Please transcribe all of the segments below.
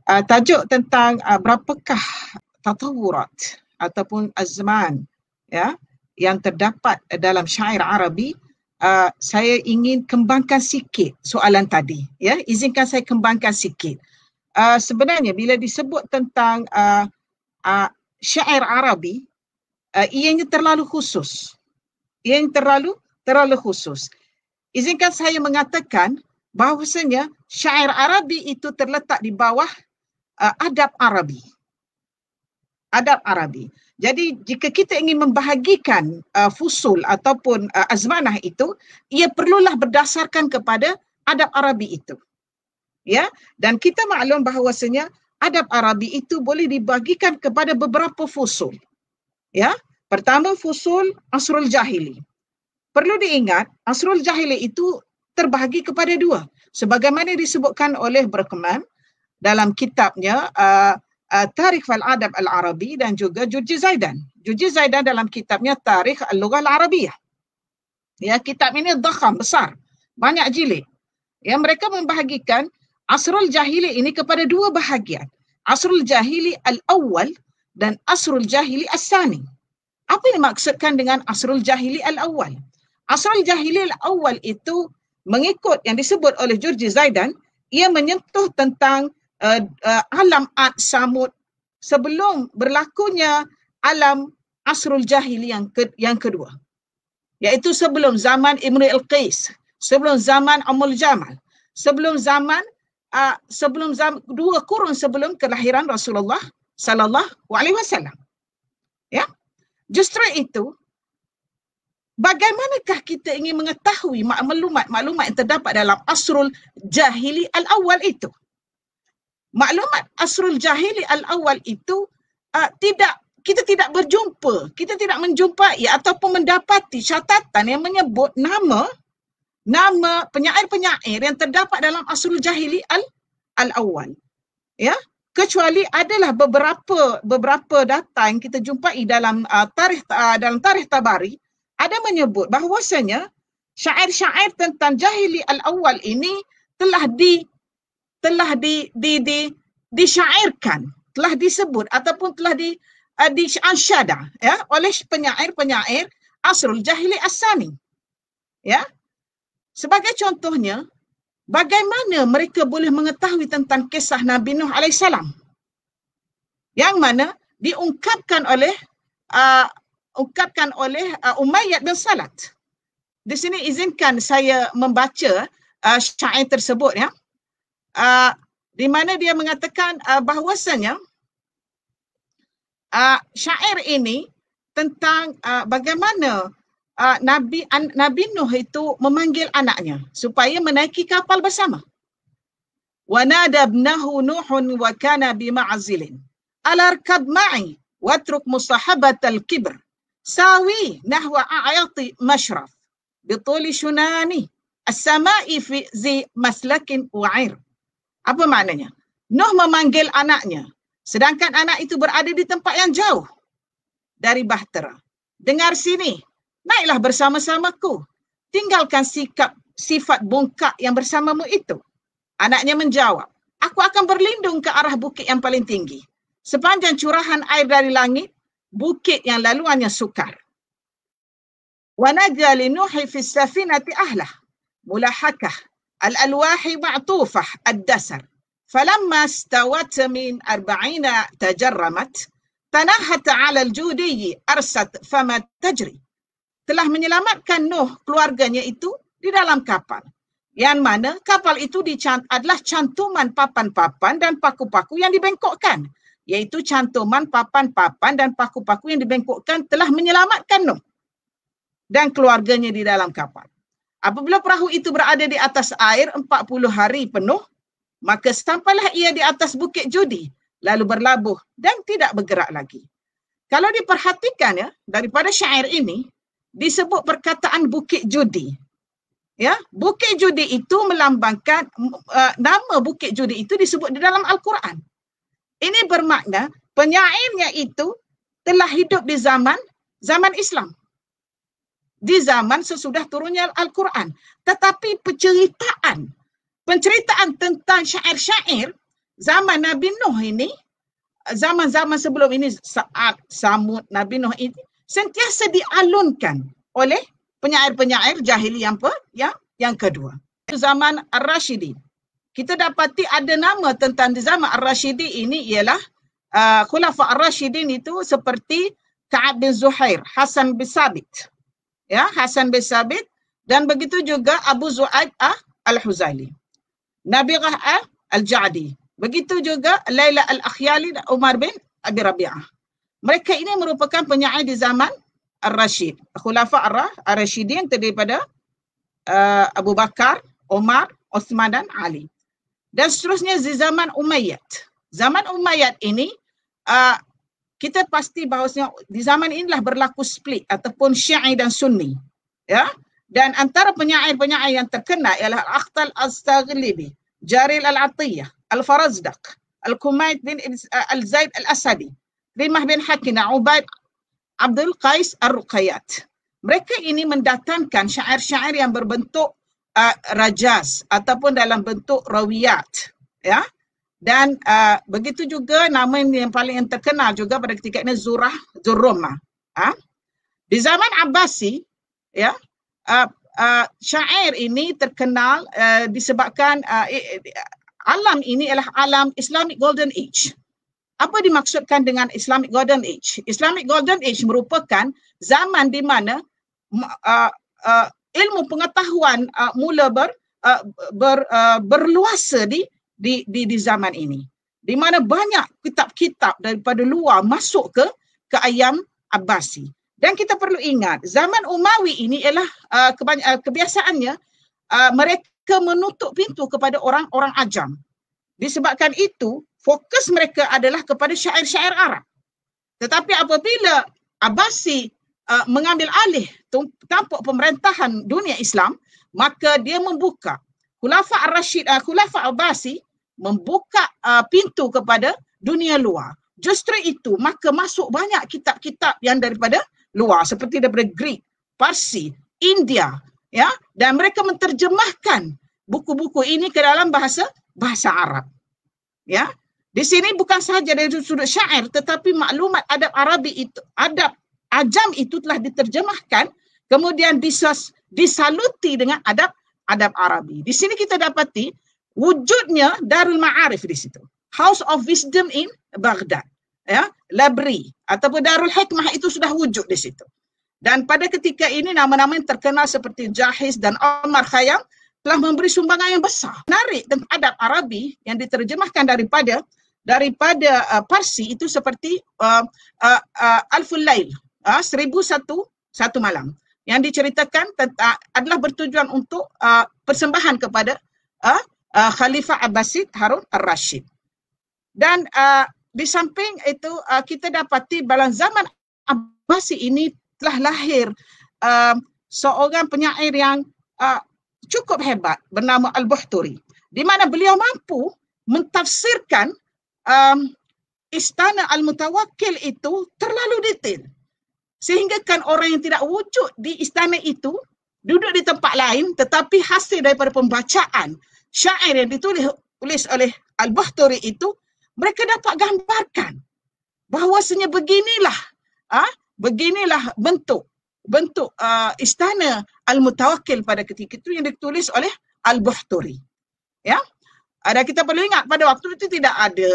tajuk tentang berapakah tatawurat ataupun azman ya yang terdapat dalam syair Arabi. Saya ingin kembangkan sikit soalan tadi ya, izinkan saya kembangkan sikit. Sebenarnya bila disebut tentang syair Arabi, ianya terlalu khusus. Ianya terlalu khusus. Izinkan saya mengatakan bahawasanya syair Arabi itu terletak di bawah adab Arabi. Adab Arabi. Jadi jika kita ingin membahagikan fusul ataupun azmanah itu, ia perlulah berdasarkan kepada adab Arabi itu. Ya, dan kita maklum bahawasanya adab Arabi itu boleh dibagikan kepada beberapa fusul. Ya, pertama fusul Asrul Jahili. Perlu diingat, Asrul Jahili itu terbahagi kepada dua. Sebagaimana disebutkan oleh Berkman dalam kitabnya Tarikh al-Adab al-Arabi dan juga Jurji Zaidan. Jurji Zaidan dalam kitabnya Tarikh al-Lughah al-Arabiyah. Ya, kitab ini dakham, besar, banyak jilid. Ya, mereka membahagikan Asrul Jahili ini kepada dua bahagian. Asrul Jahili al-Awwal dan Asrul Jahili al-Sani. Apa yang dimaksudkan dengan Asrul Jahili al-Awwal? Asrul Jahili al-Awwal itu mengikut yang disebut oleh Jurji Zaidan, ia menyentuh tentang alam Ad Samud sebelum berlakunya alam Asrul Jahili yang kedua. Iaitu sebelum zaman Imri al-Qais, sebelum zaman Amul Jamal, sebelum zaman 2 kurun sebelum kelahiran Rasulullah sallallahu alaihi wasallam. Ya. Justru itu, bagaimanakah kita ingin mengetahui maklumat yang terdapat dalam Asrul Jahili al-Awwal itu? Maklumat Asrul Jahili al-Awwal itu kita tidak berjumpa, kita tidak menjumpai ataupun mendapati catatan yang menyebut nama penyair-penyair yang terdapat dalam Asrul Jahili al-Awwal. Ya, kecuali adalah beberapa data yang kita jumpai dalam tarikh Tabari ada menyebut bahawasanya syair-syair tentang Jahili al-Awwal ini telah disyairkan, telah disebut ataupun telah diansyada ya oleh penyair-penyair Asrul Jahili as-Sani. Ya. Sebagai contohnya, bagaimana mereka boleh mengetahui tentang kisah Nabi Nuh alaihissalam yang mana diungkapkan oleh Umayyad bin Salat. Di sini izinkan saya membaca syair tersebut ya. Di mana dia mengatakan bahawasanya syair ini tentang bagaimana Nabi Nuh itu memanggil anaknya supaya menaiki kapal bersama. Wa nada ibnahu Nuhun wa kana bima'zilin alarkab ma'i watruk musahabatal kibr sawi nahwa a'yati mashraf bituli shunani as-sama'i fi zi maslakin wa'ir. Apa maknanya? Nuh memanggil anaknya, sedangkan anak itu berada di tempat yang jauh dari bahtera. Dengar sini, naiklah bersama-samaku. Tinggalkan sifat bongkak yang bersamamu itu. Anaknya menjawab, aku akan berlindung ke arah bukit yang paling tinggi. Sepanjang curahan air dari langit, bukit yang laluannya sukar. Wa naja li Nuhi fi safinati ahlah, mulahakah al-alwahi ma'tufah ad-dasar. Falamma stawat min 40 tajarramat, tanahat 'ala al-judiyyi arsat fama tajri. Telah menyelamatkan Nuh keluarganya itu di dalam kapal. Yang mana kapal itu adalah cantuman papan-papan dan paku-paku yang dibengkokkan. Iaitu cantuman papan-papan dan paku-paku yang dibengkokkan telah menyelamatkan Nuh dan keluarganya di dalam kapal. Apabila perahu itu berada di atas air 40 hari penuh, maka sampailah ia di atas bukit judi, lalu berlabuh dan tidak bergerak lagi. Kalau diperhatikan ya, daripada syair ini, disebut perkataan bukit judi. Ya, bukit judi itu melambangkan nama bukit judi itu disebut di dalam Al-Quran. Ini bermakna penyairnya itu telah hidup di zaman Islam. Di zaman sesudah turunnya Al-Quran. Tetapi penceritaan tentang syair-syair zaman Nabi Nuh ini, zaman-zaman sebelum ini, saat Samud, Nabi Nuh ini sentiasa dialunkan oleh penyair-penyair jahili yang kedua. Zaman Ar-Rashidin. Kita dapati ada nama tentang zaman Ar-Rashidin ini ialah Khulafa Ar-Rashidin itu seperti Ka'ab bin Zuhair, Hasan bin Sabit. Ya, Hasan bin Sabit, dan begitu juga Abu Zu'aid Al-Huzaili. Nabirah Al-Ja'di. Begitu juga Laila Al-Akhyali dan Umar bin Abi Rabi'ah. Mereka ini merupakan penyair di zaman Ar-Rashid. Khulafa Ar-Rashidin terdiri daripada Abu Bakar, Umar, Uthman dan Ali. Dan seterusnya di zaman Umayyad. Zaman Umayyad ini kita pasti bahawasanya di zaman inilah berlaku split ataupun Syi'i dan Sunni. Ya. Dan antara penyair-penyair yang terkenal ialah Al-Akhtal Al-Staghlibi, Jaril Al-Atiyah, Al-Farazdaq, Al-Kumayt bin Al-Zaid Al-Asadi, Rimah bin Hakim, Ubaid Abdul Qais Ar-Ruqayyat. Mereka ini mendatangkan syair-syair yang berbentuk rajaz ataupun dalam bentuk rawiyat. Ya. Dan begitu juga nama yang paling terkenal juga pada ketika ini Zurrumah. Di zaman Abbasi, ya, syair ini terkenal disebabkan alam ini adalah alam Islamic Golden Age. Apa dimaksudkan dengan Islamic Golden Age? Islamic Golden Age merupakan zaman di mana ilmu pengetahuan mula berluasa di zaman ini, di mana banyak kitab-kitab daripada luar masuk ke ayam Abbasi. Dan kita perlu ingat, zaman Umawi ini ialah kebiasaannya mereka menutup pintu kepada orang-orang ajam. Disebabkan itu, fokus mereka adalah kepada syair-syair Arab. Tetapi apabila Abbasi mengambil alih tampuk pemerintahan dunia Islam, maka dia membuka Khulafa Ar-Rashid, Khulafa Abbasi membuka pintu kepada dunia luar. Justru itu, maka masuk banyak kitab-kitab yang daripada luar, seperti daripada Greek, Parsi, India, ya, dan mereka menterjemahkan buku-buku ini ke dalam bahasa Arab. Ya, di sini bukan sahaja dari sudut syair, tetapi maklumat adab Arabi itu, adab ajam itu telah diterjemahkan, kemudian disaluti dengan adab Arabi. Di sini kita dapati wujudnya Darul Ma'arif di situ. House of Wisdom in Baghdad. Ya, library ataupun Darul Hikmah itu sudah wujud di situ. Dan pada ketika ini nama-nama yang terkenal seperti Jahiz dan Omar Khayyam telah memberi sumbangan yang besar. Menarik tentang adab Arabi yang diterjemahkan daripada Parsi itu seperti Alful Lail, 1001 malam, yang diceritakan tentang adalah bertujuan untuk persembahan kepada Khalifah Abbasid Harun Ar-Rashid. Dan di samping itu kita dapati dalam zaman Abbasi ini telah lahir seorang penyair yang cukup hebat bernama Al-Buhturi, di mana beliau mampu mentafsirkan Istana Al-Mutawakkil itu terlalu detail, sehingga kan orang yang tidak wujud di istana itu duduk di tempat lain, tetapi hasil daripada pembacaan syair yang ditulis oleh Al-Buhturi itu, mereka dapat gambarkan bahawasanya beginilah bentuk istana Al-Mutawakkil pada ketika itu yang ditulis oleh Al-Buhturi. Ya. Dan kita perlu ingat pada waktu itu tidak ada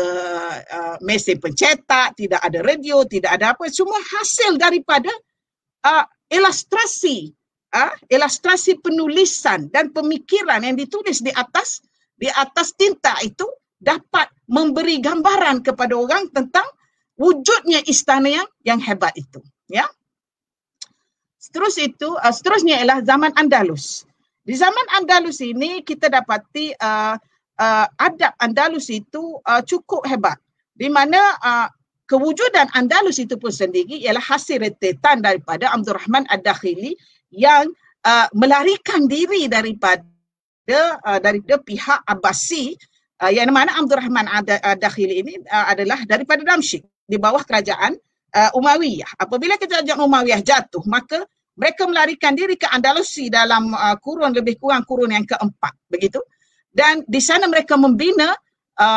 mesin pencetak, tidak ada radio, tidak ada apa, semua hasil daripada ilustrasi penulisan dan pemikiran yang ditulis di atas tinta itu dapat memberi gambaran kepada orang tentang wujudnya istana yang hebat itu. Ya. Seterusnya ialah zaman Andalus. Di zaman Andalus ini kita dapati adab Andalus itu cukup hebat, di mana kewujudan Andalus itu pun sendiri ialah hasil rentetan daripada Abdul Rahman Ad-Dakhili yang melarikan diri daripada pihak Abbasi, yang mana Abdul Rahman Ad-Dakhili ini adalah daripada Damsyik di bawah kerajaan Umayyah. Apabila kerajaan Umayyah jatuh, maka mereka melarikan diri ke Andalusi dalam lebih kurang kurun yang keempat, begitu. Dan di sana mereka membina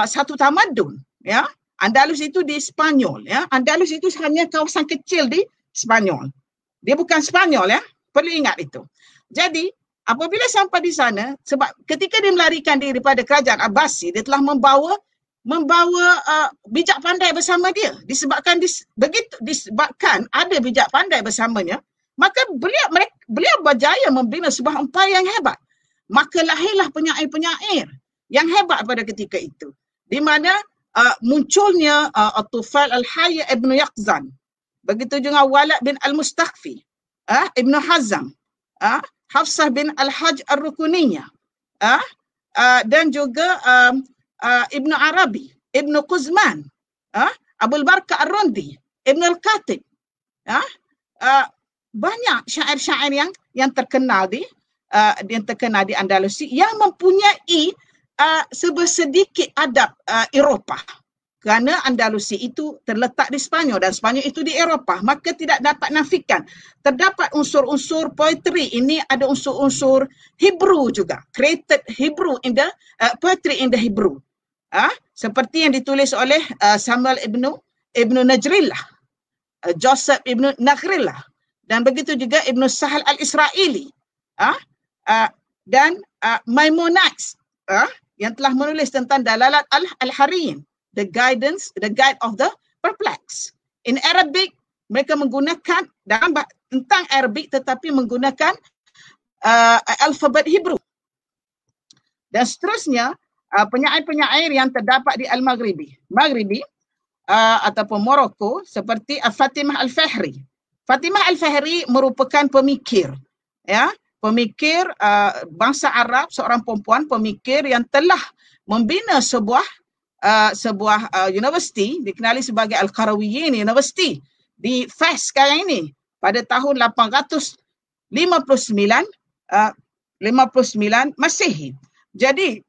satu tamadun, ya. Andalus itu di Spanyol, ya. Andalus itu hanya kawasan kecil di Spanyol. Dia bukan Spanyol, ya. Perlu ingat itu. Jadi apabila sampai di sana, sebab ketika dia melarikan diri daripada kerajaan Abbasi, dia telah membawa bijak pandai bersama dia. Disebabkan ada bijak pandai bersamanya, maka beliau berjaya membina sebuah empayar yang hebat. Maka lahirlah penyair-penyair yang hebat pada ketika itu, di mana munculnya At-Tufail Al-Hayy Ibn Yaqzan, begitu juga Walid bin Al-Mustakhfi, Ibn Hazm, Hafsah bin Al-Hajj Ar-Rukuniyah, dan juga Ibn Arabi, Ibn Quzman, Abul Barka Ar-Rundi, Ibn Al-Khatib. Banyak syair-syair yang terkenal di Andalusia yang mempunyai sedikit adab Eropah. Kerana Andalusia itu terletak di Spanyol dan Spanyol itu di Eropah, maka tidak dapat nafikan terdapat unsur-unsur poetry ini, ada unsur-unsur Hebrew juga, created Hebrew in the poetry in the Hebrew, seperti yang ditulis oleh Samuel Ibn Najrillah, Joseph Ibn Nakhrillah, dan begitu juga Ibn Sahal Al-Israeli, dan Maimonides, yang telah menulis tentang Dalalat Al-Hariyin, the guide of the perplexed. In Arabic, mereka menggunakan tentang Arabic tetapi menggunakan alfabet Hebrew. Dan seterusnya, penyair-penyair yang terdapat di Al-Maghribi ataupun Morocco, seperti Fatimah Al-Fahri. Fatimah Al-Fahri merupakan pemikir, ya, pemikir bangsa Arab, seorang perempuan pemikir yang telah membina sebuah universiti dikenali sebagai Al-Qarawiyyin University di Fes sekarang ini pada tahun 859 Masehi. Jadi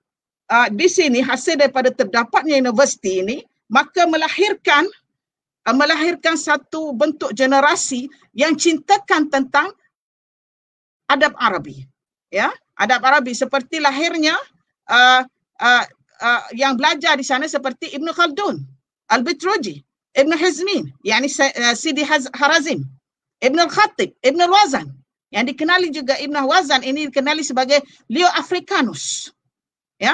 di sini hasil daripada terdapatnya universiti ini maka melahirkan satu bentuk generasi yang cintakan tentang adab Arabi, ya, adab Arabi, seperti lahirnya yang belajar di sana seperti Ibn Khaldun, Al-Bitruji, Ibn Hizmin, yakni Sidi Harazim, Ibn Al-Khatib, Ibn Al-Wazan, yang dikenali juga Ibn Al-Wazan ini dikenali sebagai Leo Africanus, ya.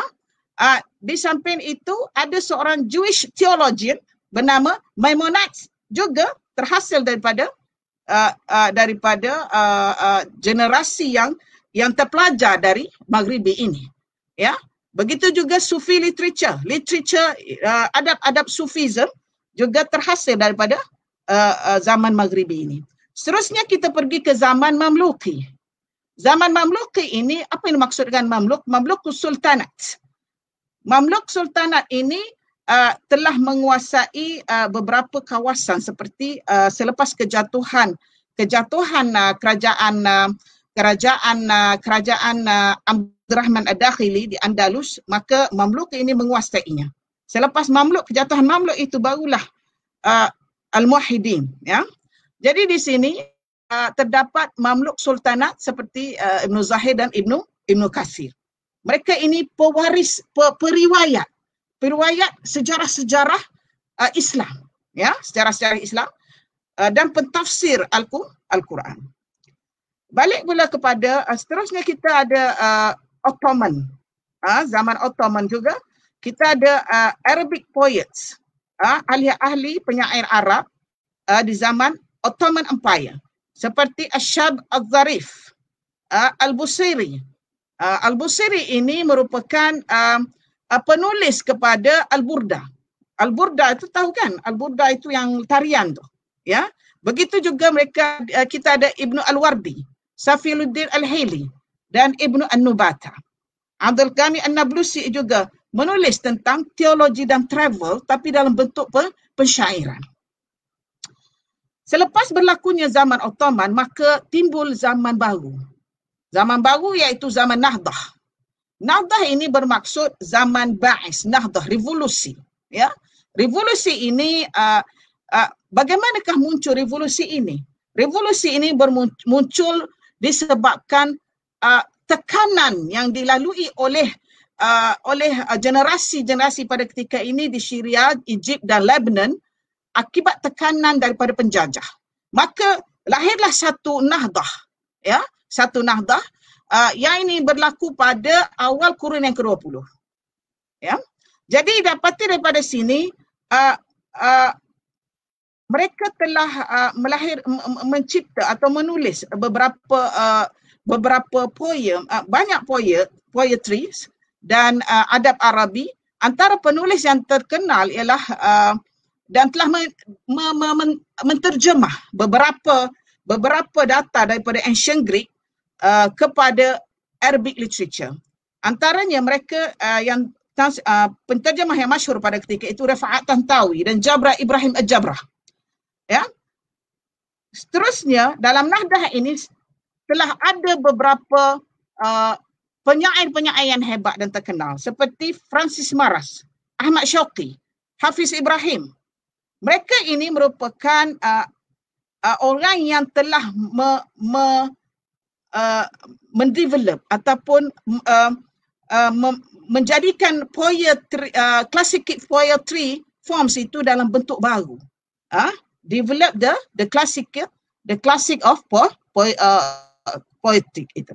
Di samping itu ada seorang Jewish theologian bernama Maimonides, juga terhasil daripada generasi yang terpelajar dari Maghribi ini, ya. Begitu juga Sufi literature, adab-adab Sufism juga terhasil daripada zaman Maghribi ini. Seterusnya kita pergi ke zaman Mamluki. Zaman Mamluki ini, apa yang dimaksudkan Mamluk? Mamluk Sultanat. Mamluk Sultanat ini telah menguasai beberapa kawasan seperti selepas kejatuhan kerajaan Abdurrahman Ad-Dakhili di Andalus, maka Mamluk ini menguasainya. Selepas kejatuhan Mamluk itu barulah Al-Muwahhidin, ya. Jadi di sini terdapat Mamluk Sultanat seperti Ibn Zahir dan Ibn Katsir. Mereka ini pewaris periwayat sejarah-sejarah Islam, ya, sejarah-sejarah Islam dan pentafsir Al-Quran. Balik pula kepada seterusnya kita ada Ottoman. Zaman Ottoman juga kita ada Arabic poets, ahli-ahli penyair Arab di zaman Ottoman Empire, seperti Ash-Shab Al-Zarif, Al-Busiri. Al-Busiri ini merupakan penulis kepada Al-Burda. Al-Burda itu tahu kan? Al-Burda itu yang tarian tu, ya. Begitu juga kita ada Ibnu Al-Wardi, Safiuddin Al-Hili dan Ibnu An-Nubata. Abdul Ghani An-Nablusi juga menulis tentang teologi dan travel tapi dalam bentuk pensyairan. Selepas berlakunya zaman Ottoman, maka timbul zaman baru. Zaman baru iaitu zaman Nahdah. Nahdah ini bermaksud zaman Ba'is, Nahdah, revolusi, ya. Revolusi ini bagaimanakah muncul revolusi ini? Revolusi ini muncul disebabkan tekanan yang dilalui oleh oleh generasi-generasi pada ketika ini di Syria, Egypt dan Lebanon akibat tekanan daripada penjajah. Maka lahirlah satu nahdah, ya, satu nahdah yang ini berlaku pada awal kurun yang ke-20. Ya. Jadi dapati daripada sini mereka telah mencipta atau menulis beberapa poem, banyak poetries dan adab Arabi. Antara penulis yang terkenal ialah dan telah menterjemah beberapa data daripada ancient Greek kepada Arabic literature. Antaranya mereka yang penterjemah yang masyhur pada ketika itu Rifa'at Tantawi dan Jabra Ibrahim Al-Jabrah. Ya. Seterusnya dalam nahdah ini telah ada beberapa penyair-penyair yang hebat dan terkenal seperti Francis Maras, Ahmad Syauqi, Hafiz Ibrahim. Mereka ini merupakan orang yang telah mendevelop ataupun menjadikan poetry, classic poetry forms itu dalam bentuk baru. Develop the classic of poetic itu.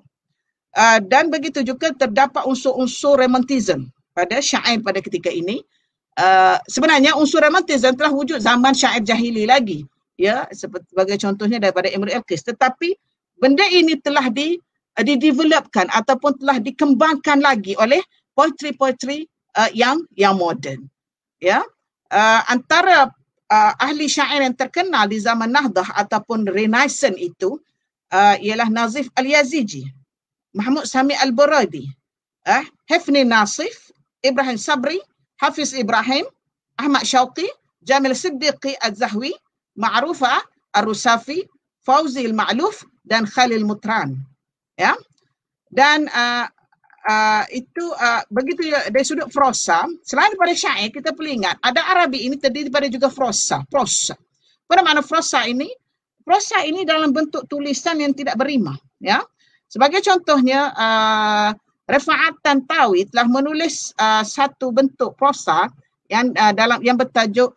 Dan begitu juga terdapat unsur-unsur romantism pada syair pada ketika ini. Sebenarnya unsur romantism telah wujud zaman syair jahili lagi, ya, sebagai contohnya daripada Imrul Qais, tetapi benda ini telah didevelopkan ataupun telah dikembangkan lagi oleh poetry yang moden, ya. Antara ahli syair yang terkenal di zaman Nahdah ataupun Renaissance itu ialah Nazif Al-Yaziji, Mahmud Sami Al-Buradi, Hifni Nasif, Ibrahim Sabri, Hafiz Ibrahim, Ahmad Syauqi, Jamil Siddiqi Al-Zahwi, Ma'rufa Ar-Rusafi, Fauzi Al-Ma'luf dan Khalil Mutran. Ya. Dan itu begitu dari sudut prosa, selain daripada syair, kita perlu ingat ada Arabi ini terdiri daripada juga prosa. Pada makna prosa ini dalam bentuk tulisan yang tidak berima, ya. Sebagai contohnya Rifa'at Tantawi telah menulis satu bentuk prosa yang yang bertajuk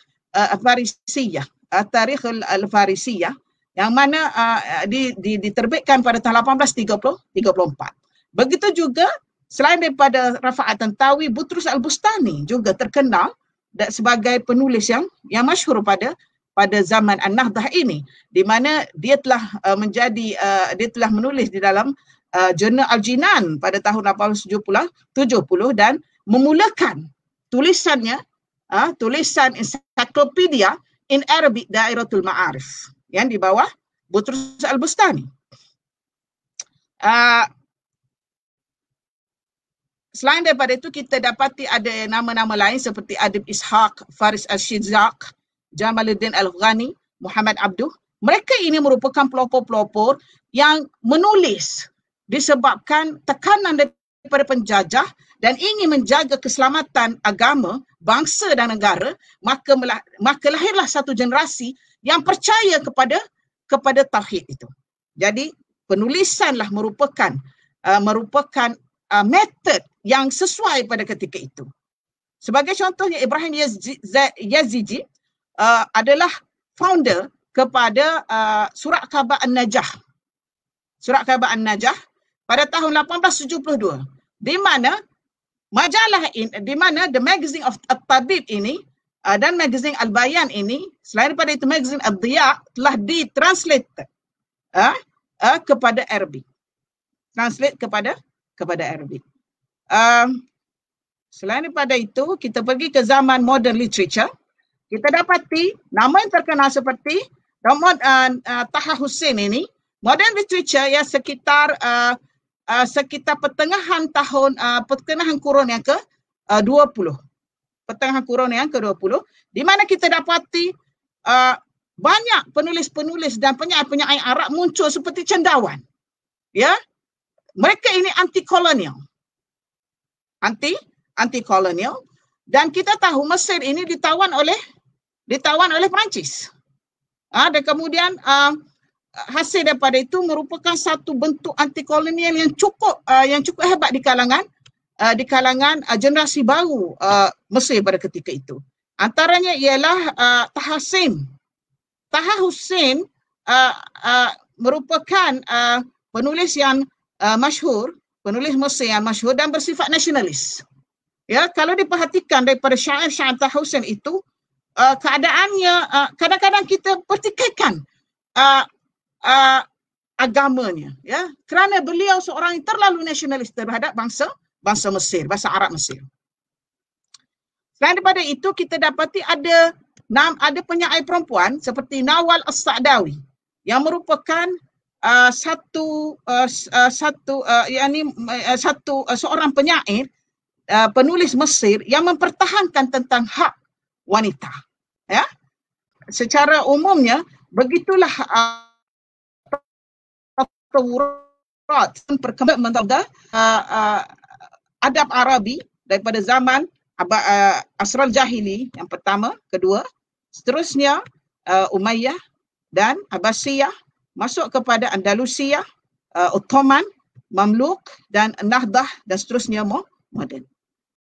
Farisiyah, Tarikh Al-Farisiyah, yang mana diterbitkan pada tahun 1834. Begitu juga selain daripada Rifa'at Tantawi, Butrus Al-Bustani juga terkenal sebagai penulis yang masyhur pada zaman An-Nahdah ini, di mana dia telah menulis di dalam Jurnal Al-Jinan pada tahun 1870 dan memulakan tulisannya tulisan ensiklopedia in Arabic Dairatul Ma'arif yang di bawah Butrus Al-Bustani. Selain daripada itu, kita dapati ada nama-nama lain seperti Adib Ishaq, Faris Al-Shizaq, Jamaluddin Al-Ghani, Muhammad Abduh. Mereka ini merupakan pelopor-pelopor yang menulis disebabkan tekanan daripada penjajah dan ingin menjaga keselamatan agama, bangsa dan negara, maka lahirlah satu generasi yang percaya kepada tauhid itu. Jadi penulisanlah merupakan metod yang sesuai pada ketika itu. Sebagai contohnya, Ibrahim Yaziji adalah founder kepada Surat Khabar An-Najah. Surat Khabar An-Najah pada tahun 1872, di mana majalah ini, di mana the magazine of At-Tabib ini dan magazine Al-Bayan ini, selain daripada itu magazine Ad-Diya telah ditranslate kepada Arabic. Translate kepada Arabic. Selain daripada itu, kita pergi ke zaman modern literature. Kita dapati nama yang terkenal seperti Taha Hussein ini, modern literature yang sekitar pertengahan kurun yang ke-20. Pertengahan kurun yang ke-20, di mana kita dapati banyak penulis-penulis dan penyair-penyair Arab muncul seperti cendawan. Ya. Mereka ini anti-kolonial. Anti-kolonial, dan kita tahu Mesir ini ditawan oleh Perancis. Dan kemudian hasil daripada itu merupakan satu bentuk anti kolonial yang cukup hebat di kalangan di kalangan generasi baru Mesir pada ketika itu. Antaranya ialah Taha Hussein. Taha Hussein merupakan penulis yang masyhur, penulis Mesir yang masyhur dan bersifat nasionalis. Ya, kalau diperhatikan daripada syair-syair Taha Hussein itu, keadaannya kadang-kadang kita pertikaikan agamanya, ya, kerana beliau seorang yang terlalu nasionalis terhadap bangsa Mesir, bangsa Arab Mesir. Selain daripada itu, kita dapati ada penyair perempuan seperti Nawal As-Sa'dawi yang merupakan seorang penyair penulis Mesir yang mempertahankan tentang hak wanita. Ya, secara umumnya begitulah perkembangan adab Arabi daripada zaman Asral Jahili yang pertama, kedua, seterusnya Umayyah dan Abbasiyah, masuk kepada Andalusiyah, Ottoman, Mamluk dan Nahdah dan seterusnya moden.